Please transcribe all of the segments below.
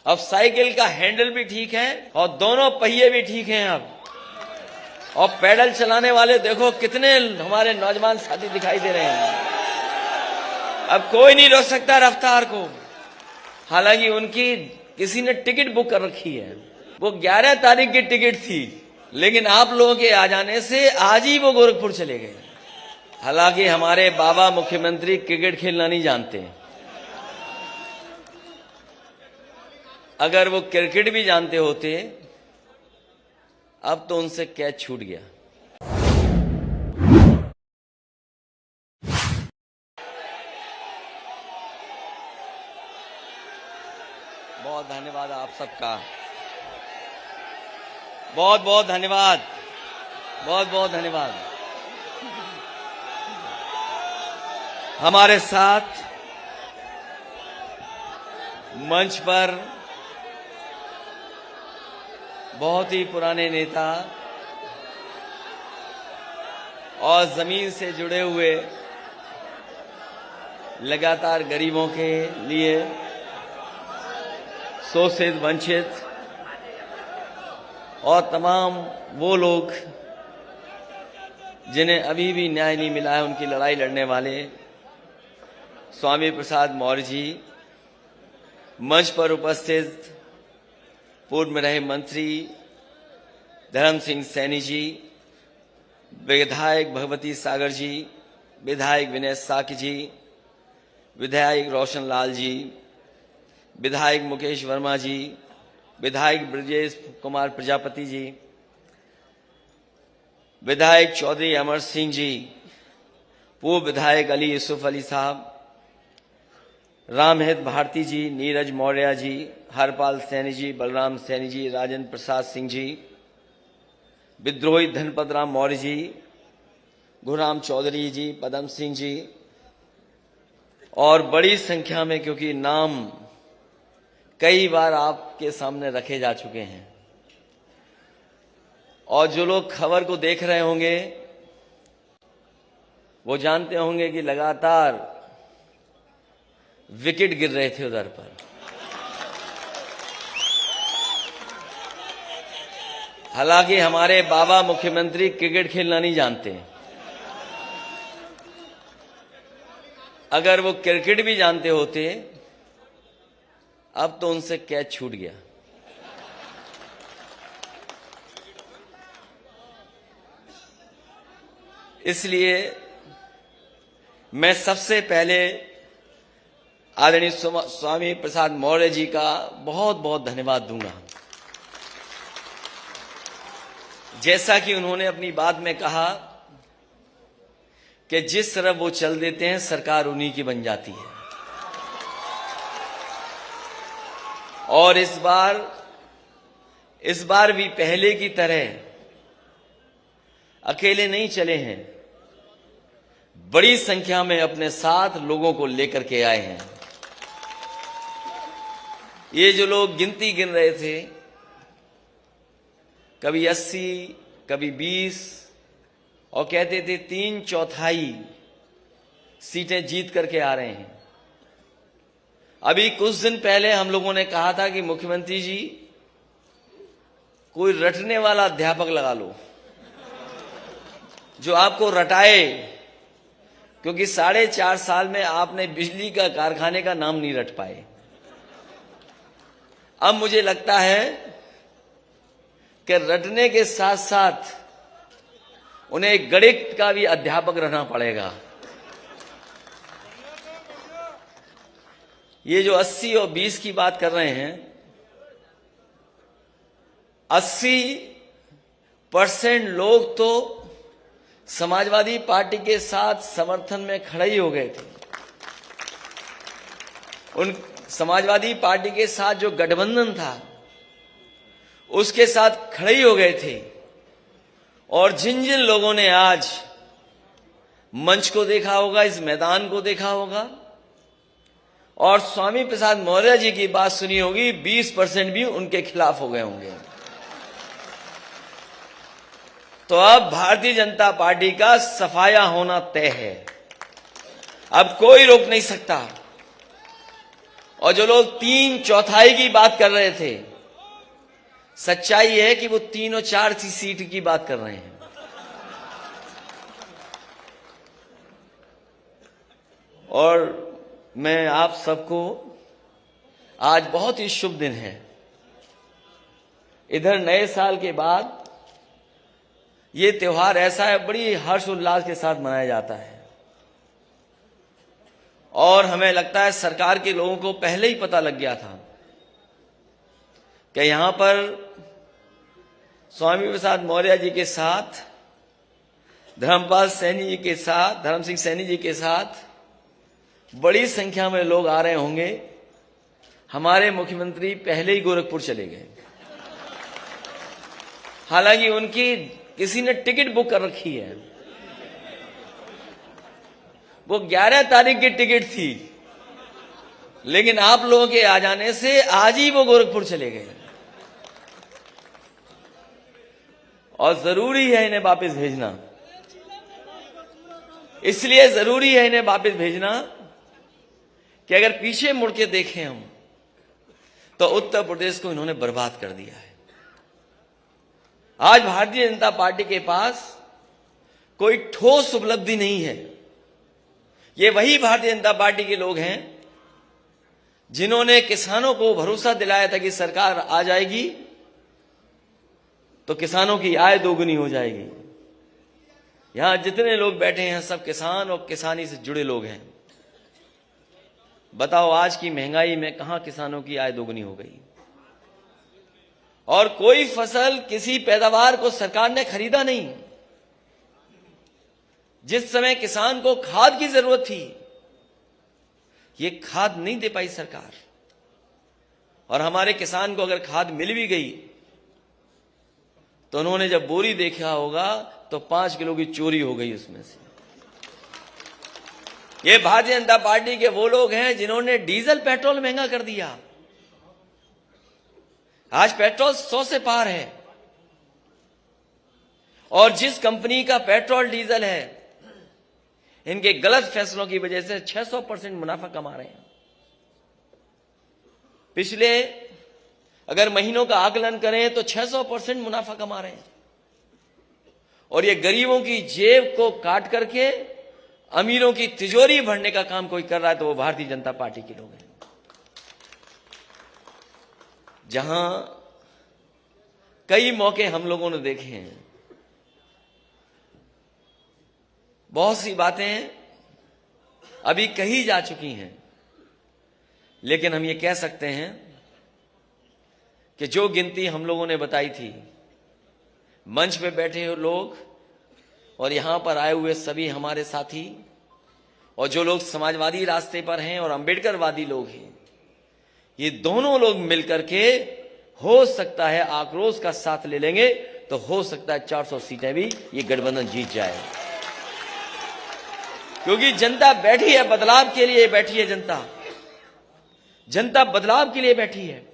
अब साइकिल का हैंडल भी ठीक है और दोनों पहिए भी ठीक हैं अब। और पैडल चलाने वाले देखो कितने हमारे नौजवान साथी दिखाई दे रहे हैं। अब कोई नहीं रोक सकता रफ्तार को। हालांकि उनकी किसी ने टिकट बुक कर रखी है, वो 11 तारीख की टिकट थी, लेकिन आप लोगों के आ जाने से आज ही वो गोरखपुर चले गए। हालांकि हमारे बाबा मुख्यमंत्री क्रिकेट खेलना नहीं जानते। अगर वो क्रिकेट भी जानते होते अब तो उनसे कैच छूट गया। बहुत धन्यवाद आप सबका, बहुत बहुत धन्यवाद, बहुत बहुत धन्यवाद। हमारे साथ मंच पर बहुत ही पुराने नेता और जमीन से जुड़े हुए, लगातार गरीबों के लिए, शोषित वंचित और तमाम वो लोग जिन्हें अभी भी न्याय नहीं मिला है, उनकी लड़ाई लड़ने वाले स्वामी प्रसाद मौर्य जी, मंच पर उपस्थित पूर्व में रहे मंत्री धर्म सिंह सैनी जी, विधायक भगवती सागर जी, विधायक विनय साकी जी, विधायक रोशन लाल जी, विधायक मुकेश वर्मा जी, विधायक ब्रजेश कुमार प्रजापति जी, विधायक चौधरी अमर सिंह जी, पूर्व विधायक अली यूसुफ अली साहब, रामहित भारती जी, नीरज मौर्य जी, हरपाल सैनी जी, बलराम सैनी जी, राजेंद्र प्रसाद सिंह जी, विद्रोही धनपत राम मौर्य जी, गुरुराम चौधरी जी, पदम सिंह जी, और बड़ी संख्या में, क्योंकि नाम कई बार आपके सामने रखे जा चुके हैं, और जो लोग खबर को देख रहे होंगे वो जानते होंगे कि लगातार विकेट गिर रहे थे उधर पर। हालांकि हमारे बाबा मुख्यमंत्री क्रिकेट खेलना नहीं जानते। अगर वो क्रिकेट भी जानते होते अब तो उनसे कैच छूट गया। इसलिए मैं सबसे पहले आदरणीय स्वामी प्रसाद मौर्य जी का बहुत बहुत धन्यवाद दूंगा। जैसा कि उन्होंने अपनी बात में कहा कि जिस तरफ वो चल देते हैं सरकार उन्हीं की बन जाती है, और इस बार भी पहले की तरह अकेले नहीं चले हैं, बड़ी संख्या में अपने साथ लोगों को लेकर के आए हैं। ये जो लोग गिनती गिन रहे थे, कभी 80, कभी 20, और कहते थे 3/4 सीटें जीत करके आ रहे हैं। अभी कुछ दिन पहले हम लोगों ने कहा था कि मुख्यमंत्री जी कोई रटने वाला अध्यापक लगा लो जो आपको रटाए, क्योंकि 4.5 साल में आपने बिजली का कारखाने का नाम नहीं रट पाए। अब मुझे लगता है कि रटने के साथ साथ उन्हें एक गणित का भी अध्यापक रहना पड़ेगा। ये जो 80 और 20 की बात कर रहे हैं, 80% लोग तो समाजवादी पार्टी के साथ समर्थन में खड़े ही हो गए थे। उन समाजवादी पार्टी के साथ जो गठबंधन था उसके साथ खड़े ही हो गए थे। और जिन जिन लोगों ने आज मंच को देखा होगा, इस मैदान को देखा होगा और स्वामी प्रसाद मौर्य जी की बात सुनी होगी, 20% भी उनके खिलाफ हो गए होंगे। तो अब भारतीय जनता पार्टी का सफाया होना तय है। अब कोई रोक नहीं सकता। और जो लोग 3/4 की बात कर रहे थे, सच्चाई है कि वो 3 और 4 सीट की बात कर रहे हैं। और मैं आप सबको, आज बहुत ही शुभ दिन है। इधर नए साल के बाद ये त्योहार ऐसा है, बड़ी हर्षोल्लास के साथ मनाया जाता है। और हमें लगता है सरकार के लोगों को पहले ही पता लग गया था कि यहां पर स्वामी प्रसाद मौर्य जी के साथ, धर्मपाल सैनी जी के साथ, धर्म सिंह सैनी जी के साथ बड़ी संख्या में लोग आ रहे होंगे। हमारे मुख्यमंत्री पहले ही गोरखपुर चले गए, हालांकि उनकी किसी ने टिकट बुक कर रखी है। वो 11 तारीख की टिकट थी, लेकिन आप लोगों के आ जाने से आज ही वो गोरखपुर चले गए। और जरूरी है इन्हें वापस भेजना, इसलिए जरूरी है इन्हें वापस भेजना कि अगर पीछे मुड़ के देखें हम, तो उत्तर प्रदेश को इन्होंने बर्बाद कर दिया है। आज भारतीय जनता पार्टी के पास कोई ठोस उपलब्धि नहीं है। ये वही भारतीय जनता पार्टी के लोग हैं जिन्होंने किसानों को भरोसा दिलाया था कि सरकार आ जाएगी तो किसानों की आय दोगुनी हो जाएगी। यहां जितने लोग बैठे हैं सब किसान और किसानी से जुड़े लोग हैं। बताओ, आज की महंगाई में कहां किसानों की आय दोगुनी हो गई? और कोई फसल, किसी पैदावार को सरकार ने खरीदा नहीं। जिस समय किसान को खाद की जरूरत थी, ये खाद नहीं दे पाई सरकार। और हमारे किसान को अगर खाद मिल भी गई तो उन्होंने जब बोरी देखा होगा तो 5 किलो की चोरी हो गई उसमें से। ये भारतीय जनता पार्टी के वो लोग हैं जिन्होंने डीजल पेट्रोल महंगा कर दिया। आज पेट्रोल 100 से पार है। और जिस कंपनी का पेट्रोल डीजल है, इनके गलत फैसलों की वजह से 600% मुनाफा कमा रहे हैं। पिछले अगर महीनों का आकलन करें तो 600% मुनाफा कमा रहे हैं। और ये गरीबों की जेब को काट करके अमीरों की तिजोरी भरने का काम कोई कर रहा है तो वो भारतीय जनता पार्टी के लोग हैं। जहां कई मौके हम लोगों ने देखे हैं, बहुत सी बातें अभी कही जा चुकी हैं, लेकिन हम ये कह सकते हैं कि जो गिनती हम लोगों ने बताई थी, मंच पे बैठे हुए लोग और यहां पर आए हुए सभी हमारे साथी और जो लोग समाजवादी रास्ते पर हैं और अंबेडकरवादी लोग हैं, ये दोनों लोग मिलकर के हो सकता है आक्रोश का साथ ले लेंगे तो हो सकता है 400 सीटें भी ये गठबंधन जीत जाए। क्योंकि जनता बैठी है, बदलाव के लिए बैठी है। जनता बदलाव के लिए बैठी है।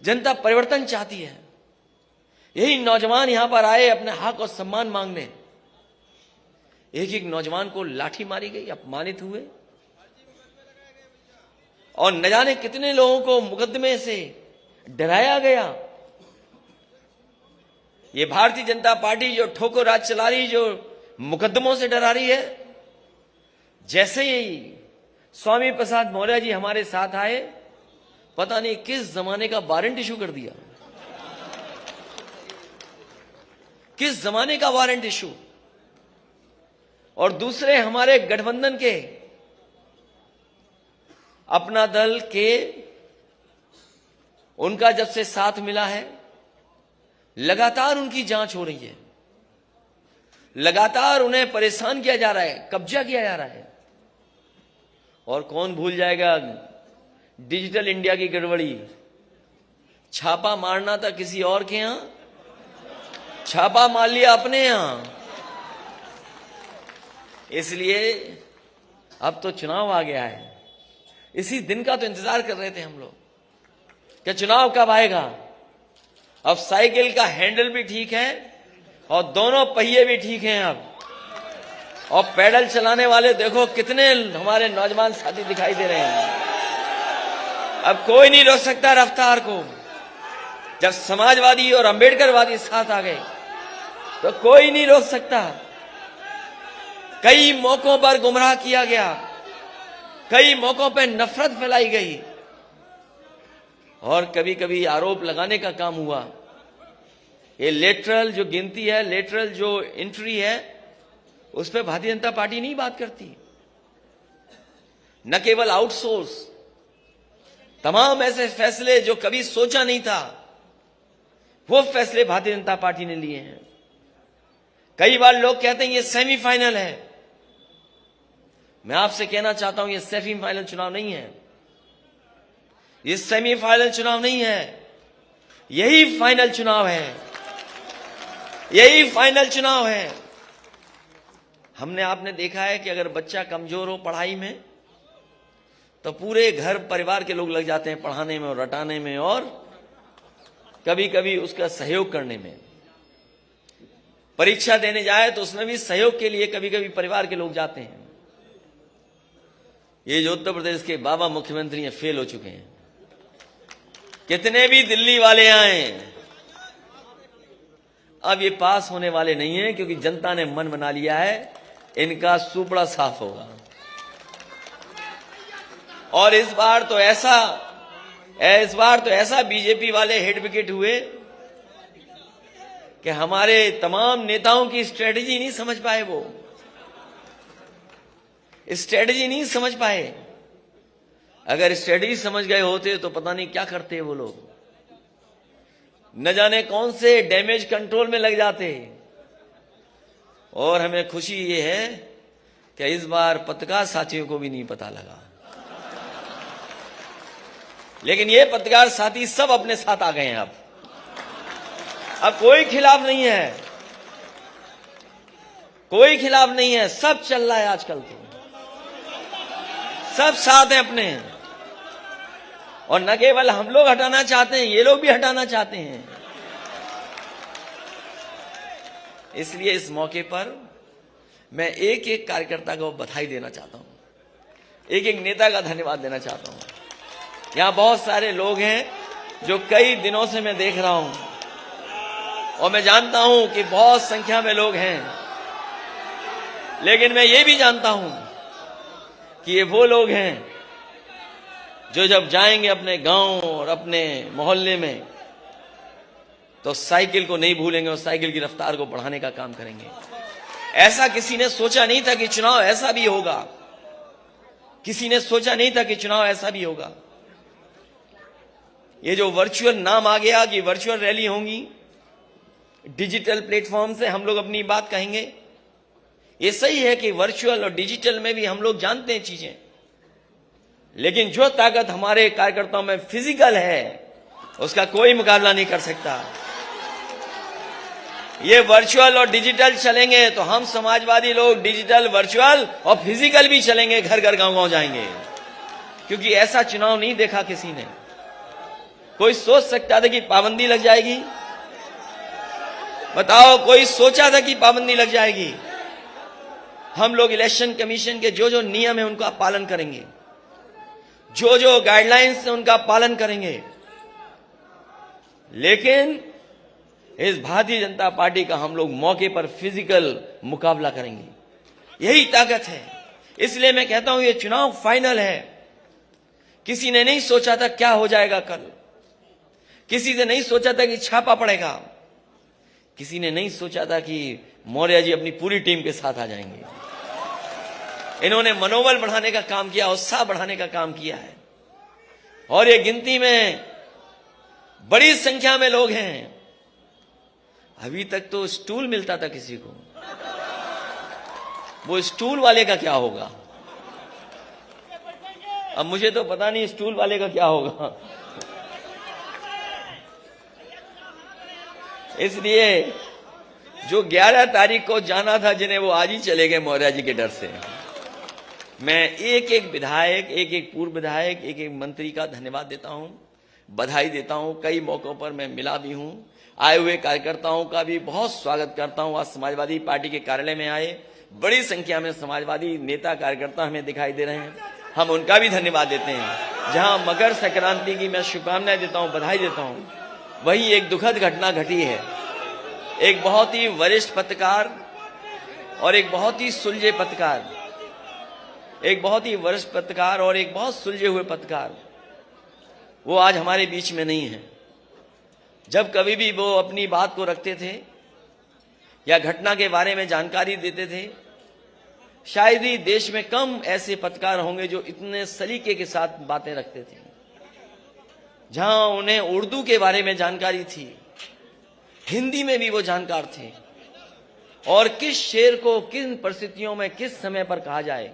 जनता परिवर्तन चाहती है। यही नौजवान यहां पर आए अपने हक और सम्मान मांगने। एक एक नौजवान को लाठी मारी गई, अपमानित हुए और न जाने कितने लोगों को मुकदमे से डराया गया। ये भारतीय जनता पार्टी जो ठोकर राज चला रही, जो मुकदमों से डरा रही है, जैसे ही स्वामी प्रसाद मौर्य जी हमारे साथ आए, पता नहीं किस जमाने का वारंट इशू कर दिया। किस जमाने का वारंट इशू। और दूसरे हमारे गठबंधन के अपना दल के, उनका जब से साथ मिला है, लगातार उनकी जांच हो रही है। लगातार उन्हें परेशान किया जा रहा है, कब्जा किया जा रहा है। और कौन भूल जाएगा डिजिटल इंडिया की गड़बड़ी। छापा मारना था किसी और के यहां, छापा मार लिया अपने यहां। इसलिए अब तो चुनाव आ गया है। इसी दिन का तो इंतजार कर रहे थे हम लोग कि चुनाव कब आएगा। अब साइकिल का हैंडल भी ठीक है और दोनों पहिए भी ठीक हैं अब। और पैडल चलाने वाले देखो कितने हमारे नौजवान साथी दिखाई दे रहे हैं। अब कोई नहीं रोक सकता रफ्तार को। जब समाजवादी और अंबेडकरवादी साथ आ गए तो कोई नहीं रोक सकता। कई मौकों पर गुमराह किया गया, कई मौकों पर नफरत फैलाई गई और कभी कभी आरोप लगाने का काम हुआ। ये लेटरल जो गिनती है, लेटरल जो एंट्री है, उस पर भारतीय जनता पार्टी नहीं बात करती। न केवल आउटसोर्स, तमाम ऐसे फैसले जो कभी सोचा नहीं था, वो फैसले भारतीय जनता पार्टी ने लिए हैं। कई बार लोग कहते हैं ये सेमीफाइनल है। मैं आपसे कहना चाहता हूं ये सेमीफाइनल चुनाव नहीं है, ये सेमीफाइनल चुनाव नहीं है, यही फाइनल चुनाव है, यही फाइनल चुनाव है। हमने आपने देखा है कि अगर बच्चा कमजोर हो पढ़ाई में तो पूरे घर परिवार के लोग लग जाते हैं पढ़ाने में और रटाने में और कभी कभी उसका सहयोग करने में। परीक्षा देने जाए तो उसमें भी सहयोग के लिए कभी कभी परिवार के लोग जाते हैं। ये जो उत्तर प्रदेश के बाबा मुख्यमंत्री हैं, फेल हो चुके हैं। कितने भी दिल्ली वाले आए, अब ये पास होने वाले नहीं है, क्योंकि जनता ने मन बना लिया है इनका सुपड़ा साफ होगा। और इस बार तो ऐसा बीजेपी वाले हेड विकेट हुए कि हमारे तमाम नेताओं की स्ट्रेटजी नहीं समझ पाए, वो स्ट्रेटजी नहीं समझ पाए। अगर स्ट्रेटजी समझ गए होते तो पता नहीं क्या करते वो लोग, न जाने कौन से डैमेज कंट्रोल में लग जाते। और हमें खुशी ये है कि इस बार पत्रकार साथियों को भी नहीं पता लगा, लेकिन ये पत्रकार साथी सब अपने साथ आ गए हैं। अब कोई खिलाफ नहीं है, कोई खिलाफ नहीं है, सब चल रहा है आजकल तो, सब साथ हैं अपने। और न केवल हम लोग हटाना चाहते हैं, ये लोग भी हटाना चाहते हैं। इसलिए इस मौके पर मैं एक एक कार्यकर्ता को बधाई देना चाहता हूं, एक एक नेता का धन्यवाद देना चाहता हूं। यहां बहुत सारे लोग हैं जो कई दिनों से मैं देख रहा हूं और मैं जानता हूं कि बहुत संख्या में लोग हैं, लेकिन मैं ये भी जानता हूं कि ये वो लोग हैं जो जब जाएंगे अपने गांव और अपने मोहल्ले में तो साइकिल को नहीं भूलेंगे और साइकिल की रफ्तार को बढ़ाने का काम करेंगे। ऐसा किसी ने सोचा नहीं था कि चुनाव ऐसा भी होगा, किसी ने सोचा नहीं था कि चुनाव ऐसा भी होगा। ये जो वर्चुअल नाम आ गया कि वर्चुअल रैली होंगी, डिजिटल प्लेटफॉर्म से हम लोग अपनी बात कहेंगे, ये सही है कि वर्चुअल और डिजिटल में भी हम लोग जानते हैं चीजें, लेकिन जो ताकत हमारे कार्यकर्ताओं में फिजिकल है उसका कोई मुकाबला नहीं कर सकता। ये वर्चुअल और डिजिटल चलेंगे तो हम समाजवादी लोग डिजिटल, वर्चुअल और फिजिकल भी चलेंगे, घर घर गांव गांव जाएंगे, क्योंकि ऐसा चुनाव नहीं देखा किसी ने। कोई सोच सकता था कि पाबंदी लग जाएगी? बताओ, कोई सोचा था कि पाबंदी लग जाएगी? हम लोग इलेक्शन कमीशन के जो जो नियम है उनका पालन करेंगे, जो जो गाइडलाइंस है उनका पालन करेंगे, लेकिन इस भारतीय जनता पार्टी का हम लोग मौके पर फिजिकल मुकाबला करेंगे। यही ताकत है। इसलिए मैं कहता हूं ये चुनाव फाइनल है। किसी ने नहीं सोचा था क्या हो जाएगा कल, किसी ने नहीं सोचा था कि छापा पड़ेगा, किसी ने नहीं सोचा था कि मौर्य जी अपनी पूरी टीम के साथ आ जाएंगे। इन्होंने मनोबल बढ़ाने का काम किया, उत्साह बढ़ाने का काम किया है। और ये गिनती में बड़ी संख्या में लोग हैं। अभी तक तो स्टूल मिलता था किसी को, वो स्टूल वाले का क्या होगा? अब मुझे तो पता नहीं स्टूल वाले का क्या होगा। इसलिए जो 11 तारीख को जाना था जिन्हें, वो आज ही चले गए मौर्य जी के डर से। मैं एक एक विधायक, एक एक पूर्व विधायक, एक एक मंत्री का धन्यवाद देता हूं, बधाई देता हूं। कई मौकों पर मैं मिला भी हूं। आए हुए कार्यकर्ताओं का भी बहुत स्वागत करता हूं। आज समाजवादी पार्टी के कार्यालय में आए बड़ी संख्या में समाजवादी नेता कार्यकर्ता हमें दिखाई दे रहे हैं, हम उनका भी धन्यवाद देते हैं। जहां मकर संक्रांति की मैं शुभकामनाएं देता हूं, बधाई देता हूं, वही एक दुखद घटना घटी है। एक बहुत ही वरिष्ठ पत्रकार और एक बहुत ही सुलझे पत्रकार, एक बहुत ही वरिष्ठ पत्रकार और एक बहुत सुलझे हुए पत्रकार, वो आज हमारे बीच में नहीं है। जब कभी भी वो अपनी बात को रखते थे या घटना के बारे में जानकारी देते थे, शायद ही देश में कम ऐसे पत्रकार होंगे जो इतने सलीके के साथ बातें रखते थे। जहां उन्हें उर्दू के बारे में जानकारी थी, हिंदी में भी वो जानकार थे, और किस शेर को किन परिस्थितियों में किस समय पर कहा जाए,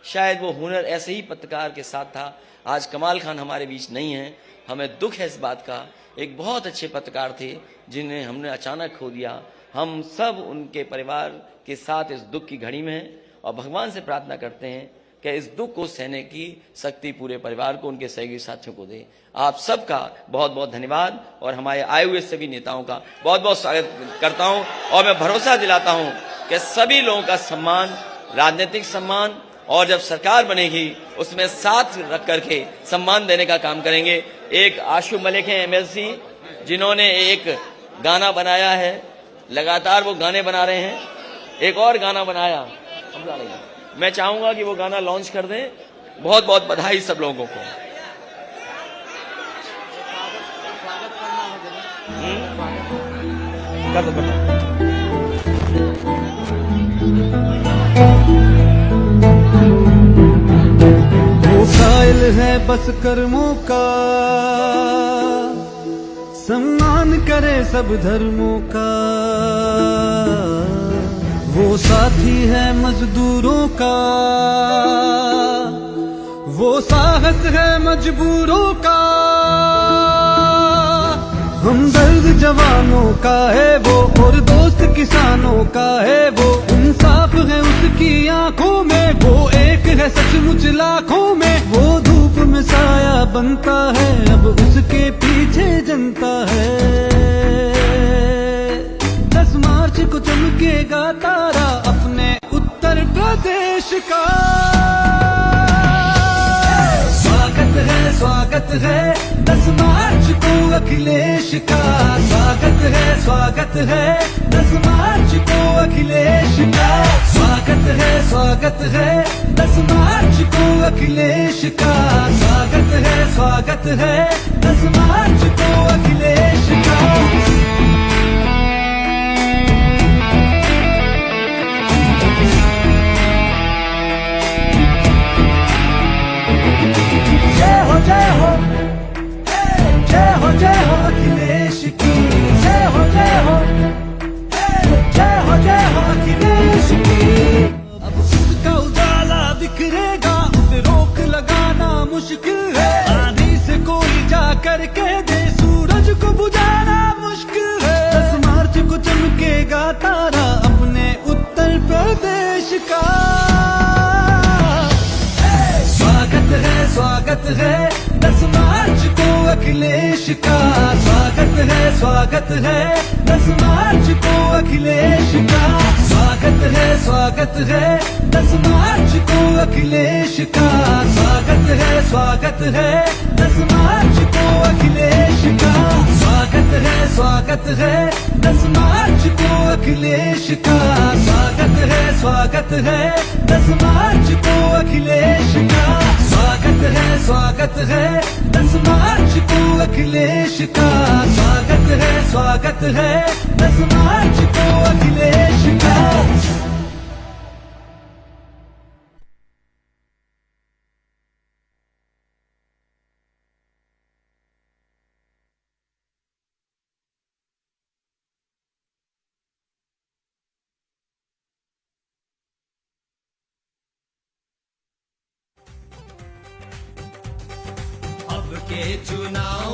शायद वो हुनर ऐसे ही पत्रकार के साथ था। आज कमाल खान हमारे बीच नहीं है, हमें दुख है इस बात का। एक बहुत अच्छे पत्रकार थे जिन्हें हमने अचानक खो दिया। हम सब उनके परिवार के साथ इस दुख की घड़ी में हैं और भगवान से प्रार्थना करते हैं कि इस दुख को सहने की शक्ति पूरे परिवार को, उनके सहयोगी साथियों को दे। आप सबका बहुत बहुत धन्यवाद और हमारे आए हुए सभी नेताओं का बहुत बहुत स्वागत करता हूं और मैं भरोसा दिलाता हूं कि सभी लोगों का सम्मान, राजनीतिक सम्मान, और जब सरकार बनेगी उसमें साथ रख करके सम्मान देने का काम करेंगे। एक आशु मलिक हैं एमएलसी, जिन्होंने एक गाना बनाया है, लगातार वो गाने बना रहे हैं, एक और गाना बनाया, मैं चाहूंगा कि वो गाना लॉन्च कर दें। बहुत बहुत बधाई सब लोगों को। कर दो। कायल है बस कर्मों का, सम्मान करे सब धर्मों का। वो साथी है मजदूरों का, वो साहस है मजबूरों का। हमदर्द जवानों का है वो, और दोस्त किसानों का है वो। इंसाफ है उसकी आंखों में, वो एक है सचमुच लाखों में। वो धूप में साया बनता है, अब उसके पीछे जनता है। 10 मार्च को चमकेगा तारा अपने उत्तर प्रदेश का। स्वागत है 10 मार्च को अखिलेश का। स्वागत है 10 मार्च को अखिलेश का। स्वागत है 10 मार्च को अखिलेश का। स्वागत है 10 मार्च को अखिलेश का। जय हो अखिलेश की। जय हो अखिलेश की। अब उसका उजाला बिखरेगा, उसे रोक लगाना मुश्किल है। आंधी से कोई जा करके दे, सूरज को बुझाना मुश्किल है। 10 मार्च को चमकेगा तारा अपने उत्तर प्रदेश का। स्वागत है 10 मार्च को अखिलेश का। स्वागत है 10 मार्च को अखिलेश का। स्वागत है 10 मार्च को अखिलेश का। स्वागत है 10 मार्च को अखिलेश का। स्वागत है 10 मार्च को अखिलेश का। स्वागत है 10 मार्च को अखिलेश का। स्वागत है 10 मार्च को अखिलेश का। स्वागत है 10 मार्च को अखिलेश का। अब के चुनाव